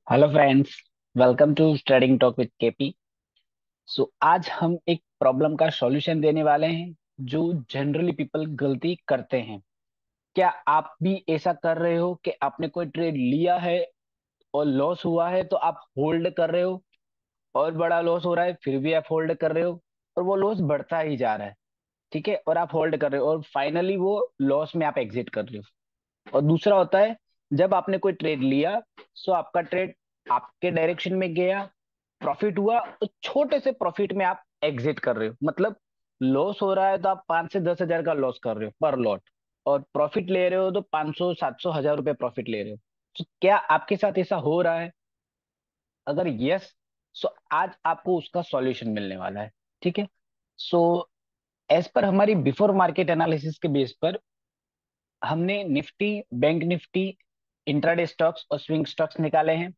Hello friends. Welcome to studying talk with KP. आज हम एक प्रॉब्लम का सॉल्यूशन देने वाले हैं जो जनरली पीपल गलती करते हैं। क्या आप भी ऐसा कर रहे हो कि आपने कोई ट्रेड लिया है और लॉस हुआ है तो आप होल्ड कर रहे हो, और बड़ा लॉस हो रहा है फिर भी आप होल्ड कर रहे हो, और वो लॉस बढ़ता ही जा रहा है। ठीक है, और आप होल्ड कर रहे हो और फाइनली वो लॉस में आप एग्जिट कर रहे हो। और दूसरा होता है, जब आपने कोई ट्रेड लिया, सो आपका ट्रेड आपके डायरेक्शन में गया, प्रॉफिट हुआ तो छोटे से प्रॉफिट में आप एग्जिट कर रहे हो। मतलब लॉस हो रहा है तो आप 5 से 10 हजार का लॉस कर रहे हो पर लॉट, और प्रॉफिट ले रहे हो तो 500 700 1000 रुपए प्रॉफिट ले रहे हो। तो क्या आपके साथ ऐसा हो रहा है? अगर यस, सो आज आपको उसका सॉल्यूशन मिलने वाला है। ठीक है। सो एज पर हमारी बिफोर मार्केट एनालिसिस के बेस पर हमने Nifty, bank Nifty, intraday stocks और स्विंग स्टॉक्स निकाले हैं।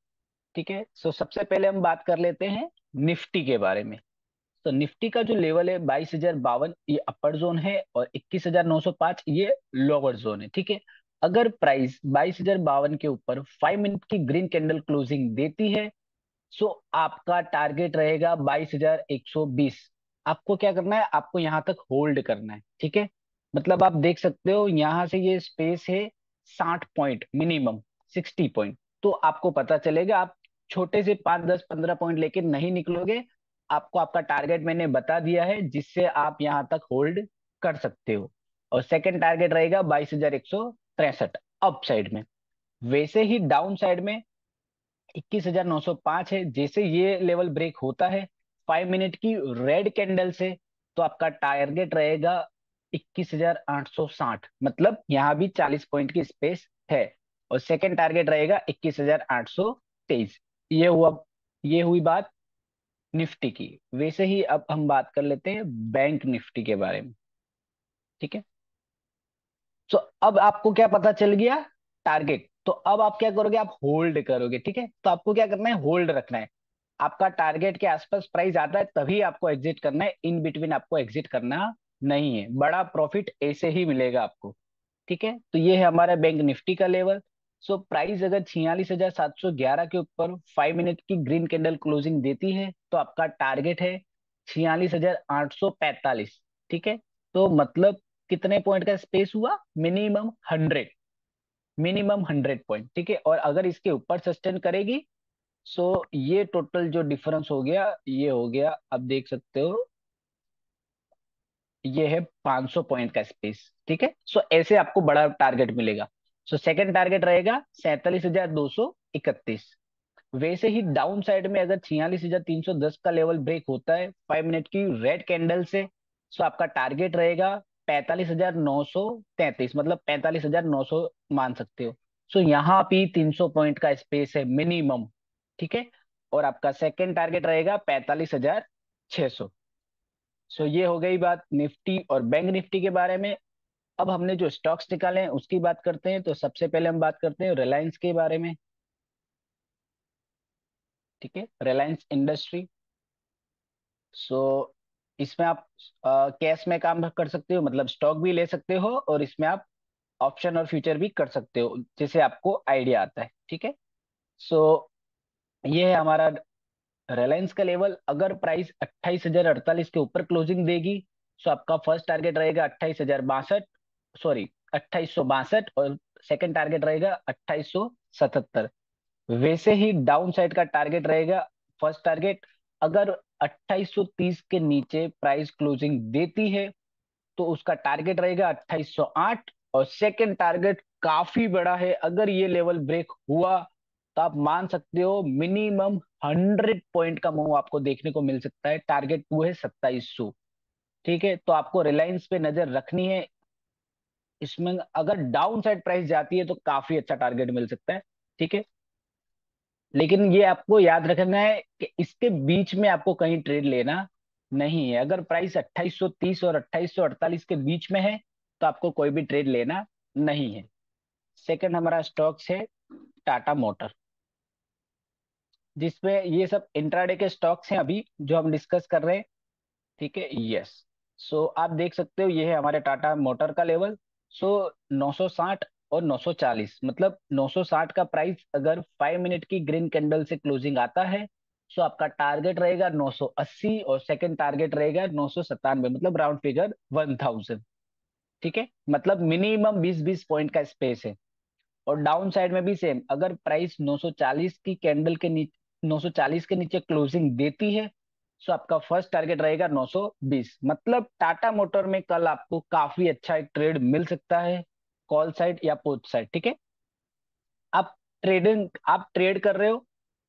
ठीक है। सबसे पहले हम बात कर लेते हैं निफ्टी के बारे में। तो निफ्टी का जो लेवल है 22,052, ये अपर जोन है, और 21,905 ये लोअर जोन है। ठीक है। अगर प्राइस 22,052 के ऊपर 5 मिनट की ग्रीन कैंडल क्लोजिंग देती है, सो आपका टारगेट रहेगा 22,120। आपको क्या करना है, आपको यहां तक होल्ड करना है। ठीक है। मतलब आप देख सकते हो यहां से ये स्पेस है 60 पॉइंट, मिनिमम 60 पॉइंट। तो आपको पता चलेगा, आप छोटे से 5 10 15 पॉइंट लेके नहीं निकलोगे। आपको आपका टारगेट मैंने बता दिया है, जिससे आप यहां तक होल्ड कर सकते हो। और सेकंड टारगेट रहेगा 22,163 अप साइड में। वैसे ही डाउन साइड में 21,905 है। जैसे ये लेवल ब्रेक होता है 5 मिनट की रेड कैंडल से, तो आपका टारगेट रहेगा 21,860। मतलब यहाँ भी 40 पॉइंट की स्पेस है। और सेकंड टारगेट रहेगा 21,823। ये हुआ, ये हुई बात निफ्टी की। वैसे ही अब हम बात कर लेते हैं बैंक निफ्टी के बारे में। ठीक है। तो अब आपको क्या पता चल गया, टारगेट। तो अब आप क्या करोगे, आप होल्ड करोगे। ठीक है। तो आपको क्या करना है, होल्ड रखना है। आपका टारगेट के आसपास प्राइस आता है तभी आपको एग्जिट करना है, इन बिटवीन आपको एग्जिट करना नहीं है। बड़ा प्रॉफिट ऐसे ही मिलेगा आपको। ठीक है। तो ये है हमारा बैंक निफ्टी का लेवल। प्राइस अगर 46,711 के ऊपर 5 मिनट की ग्रीन कैंडल क्लोजिंग देती है, तो आपका टारगेट है 46,845। ठीक है। तो मतलब कितने पॉइंट का स्पेस हुआ, मिनिमम 100, मिनिमम 100 पॉइंट। ठीक है। और अगर इसके ऊपर सस्टेन करेगी, ये टोटल जो डिफरेंस हो गया, ये हो गया, आप देख सकते हो, ये है 500 पॉइंट का स्पेस। ठीक है। ऐसे आपको बड़ा टारगेट मिलेगा। सेकंड टारगेट रहेगा 47,231। वैसे ही डाउन साइड में अगर 46,310 का लेवल ब्रेक होता है 5 मिनट की रेड कैंडल से, आपका टारगेट रहेगा 45,933। मतलब 45,900 मान सकते हो। यहाँ भी 300 पॉइंट का स्पेस है मिनिमम। ठीक है। और आपका सेकंड टारगेट रहेगा 45,600। ये हो गई बात निफ्टी और बैंक निफ्टी के बारे में। अब हमने जो स्टॉक्स निकाले हैं उसकी बात करते हैं। तो सबसे पहले हम बात करते हैं रिलायंस के बारे में। ठीक है, रिलायंस इंडस्ट्री। सो इसमें आप कैश में काम कर सकते हो, मतलब स्टॉक भी ले सकते हो, और इसमें आप ऑप्शन और फ्यूचर भी कर सकते हो, जैसे आपको आइडिया आता है। ठीक है। सो ये है हमारा रिलायंस का लेवल। अगर प्राइस 28,048 के ऊपर क्लोजिंग देगी, आपका फर्स्ट टारगेट रहेगा 28,062, सॉरी 2862, और सेकंड टारगेट रहेगा 2877। वैसे ही डाउन साइड का टारगेट रहेगा, फर्स्ट टारगेट, अगर 2830 के नीचे प्राइस क्लोजिंग देती है, तो उसका टारगेट रहेगा 2808। और सेकंड टारगेट काफी बड़ा है, अगर ये लेवल ब्रेक हुआ तो आप मान सकते हो मिनिमम 100 पॉइंट का मूव आपको देखने को मिल सकता है। टारगेट टू है 2700। ठीक है। तो आपको रिलायंस पे नजर रखनी है। इसमें अगर डाउन साइड प्राइस जाती है तो काफी अच्छा टारगेट मिल सकता है। ठीक है। लेकिन ये आपको याद रखना है कि इसके बीच में आपको कहीं ट्रेड लेना नहीं है। अगर प्राइस 2830 और 2848 के बीच में है, तो आपको कोई भी ट्रेड लेना नहीं है। सेकंड हमारा स्टॉक्स है टाटा मोटर, जिसमें ये सब इंट्राडे के स्टॉक्स हैं अभी जो हम डिस्कस कर रहे हैं। ठीक है। यस। आप देख सकते हो ये है हमारे टाटा मोटर का लेवल। 960, और 940, मतलब 960 का प्राइस अगर 5 मिनट की ग्रीन कैंडल से क्लोजिंग आता है, तो आपका टारगेट रहेगा 980 और सेकंड टारगेट रहेगा 997, मतलब राउंड फिगर 1000। ठीक है, मतलब मिनिमम 20-20 पॉइंट का स्पेस है। और डाउन साइड में भी सेम, अगर प्राइस 940 की कैंडल के नीचे 940 के नीचे क्लोजिंग देती है, तो आपका फर्स्ट टारगेट रहेगा 920। मतलब टाटा मोटर में कल आपको काफी अच्छा एक ट्रेड मिल सकता है, कॉल साइड या पुट साइड। ठीक है, आप ट्रेड कर रहे हो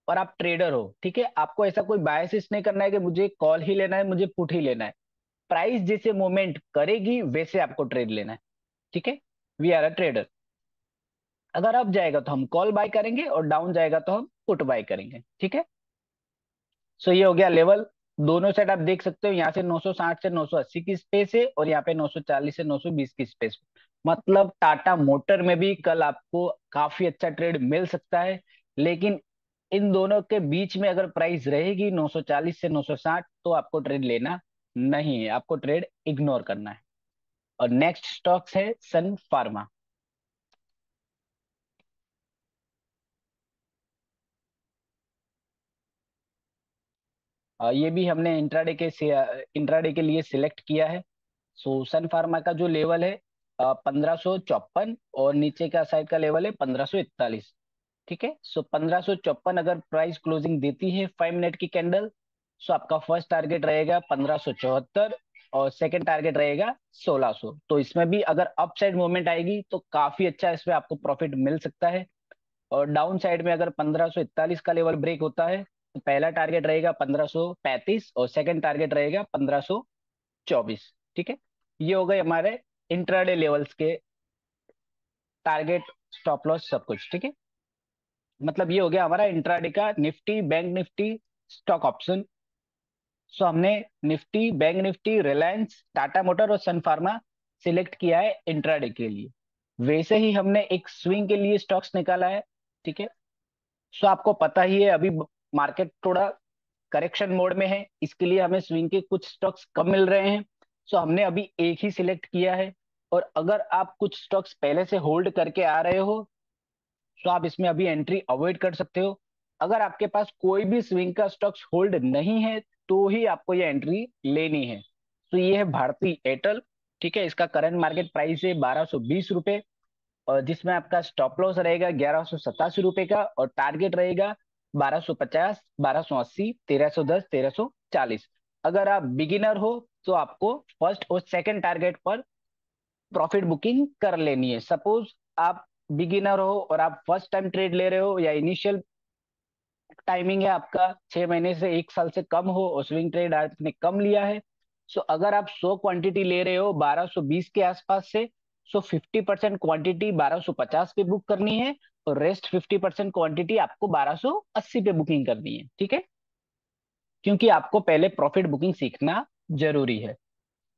और आप ट्रेडर हो, ठीक है, आपको ऐसा कोई बायसिस नहीं करना है कि मुझे कॉल ही लेना है, मुझे पुट ही लेना है। प्राइस जैसे मूवमेंट करेगी वैसे आपको ट्रेड लेना है। ठीक है, वी आर अ ट्रेडर। अगर अप जाएगा तो हम कॉल बाय करेंगे और डाउन जाएगा तो हम पुट बाय करेंगे। ठीक है, सो ये हो गया लेवल। दोनों साइड आप देख सकते हो, यहाँ से 960 से 980 की स्पेस है और यहाँ पे 940 से 920 की स्पेस। मतलब टाटा मोटर में भी कल आपको काफी अच्छा ट्रेड मिल सकता है, लेकिन इन दोनों के बीच में अगर प्राइस रहेगी 940 से 960, तो आपको ट्रेड लेना नहीं है, आपको ट्रेड इग्नोर करना है। और नेक्स्ट स्टॉक्स है सन फार्मा। ये भी हमने इंट्राडे के लिए सिलेक्ट किया है। सो सन फार्मा का जो लेवल है 1554, और नीचे का साइड का लेवल है 1541। ठीक है, सो 1554 अगर प्राइस क्लोजिंग देती है 5 मिनट की कैंडल, सो आपका फर्स्ट टारगेट रहेगा 1574 और सेकंड टारगेट रहेगा 1600। तो इसमें भी अगर अप साइड मूवमेंट आएगी तो काफी अच्छा इसमें आपको प्रॉफिट मिल सकता है। और डाउन साइड में अगर 1541 का लेवल ब्रेक होता है, तो पहला टारगेट रहेगा 1535 और सेकंड टारगेट रहेगा 1524। ठीक है, ये हो गए हमारे इंट्राडे लेवल्स के टारगेट, स्टॉप लॉस, सब कुछ। ठीक है, मतलब ये हो गया हमारा इंट्राडे का Nifty, bank Nifty, stock option. So हमने निफ्टी, बैंक निफ्टी, रिलायंस, टाटा मोटर और सन फार्मा सिलेक्ट किया है इंट्राडे के लिए। वैसे ही हमने एक स्विंग के लिए स्टॉक्स निकाला है। ठीक है, सो आपको पता ही है अभी मार्केट थोड़ा करेक्शन मोड में है, इसके लिए हमें स्विंग के कुछ स्टॉक्स कम मिल रहे हैं। सो हमने अभी एक ही सिलेक्ट किया है। और अगर आप कुछ स्टॉक्स पहले से होल्ड करके आ रहे हो, तो आप इसमें अभी एंट्री अवॉइड कर सकते हो। अगर आपके पास कोई भी स्विंग का स्टॉक्स होल्ड नहीं है, तो ही आपको ये एंट्री लेनी है। तो ये है भारती एयरटेल। ठीक है, इसका करंट मार्केट प्राइस है 1220 रुपए, और जिसमें आपका स्टॉप लॉस रहेगा 1187 रुपए का, और टारगेट रहेगा 1250, 1280, 1310, 1340। अगर आप बिगिनर हो तो आपको फर्स्ट और सेकंड टारगेट पर प्रॉफिट बुकिंग कर लेनी है। सपोज आप बिगिनर हो और आप फर्स्ट टाइम ट्रेड ले रहे हो, या इनिशियल टाइमिंग है आपका 6 महीने से 1 साल से कम हो, और स्विंग ट्रेड आपने कम लिया है, सो अगर आप 100 क्वांटिटी ले रहे हो 1220 के आसपास से, सो 50% क्वांटिटी 1250 पे बुक करनी है, और रेस्ट 50% क्वांटिटी आपको 1280 पे बुकिंग करनी है। ठीक है, क्योंकि आपको पहले प्रॉफिट बुकिंग सीखना जरूरी है।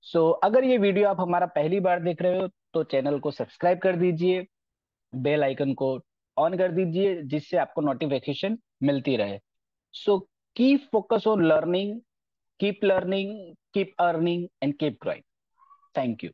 सो अगर ये वीडियो आप हमारा पहली बार देख रहे हो, तो चैनल को सब्सक्राइब कर दीजिए, बेल आइकन को ऑन कर दीजिए, जिससे आपको नोटिफिकेशन मिलती रहे। So keep focus on learning, keep earning, and keep growing. Thank you.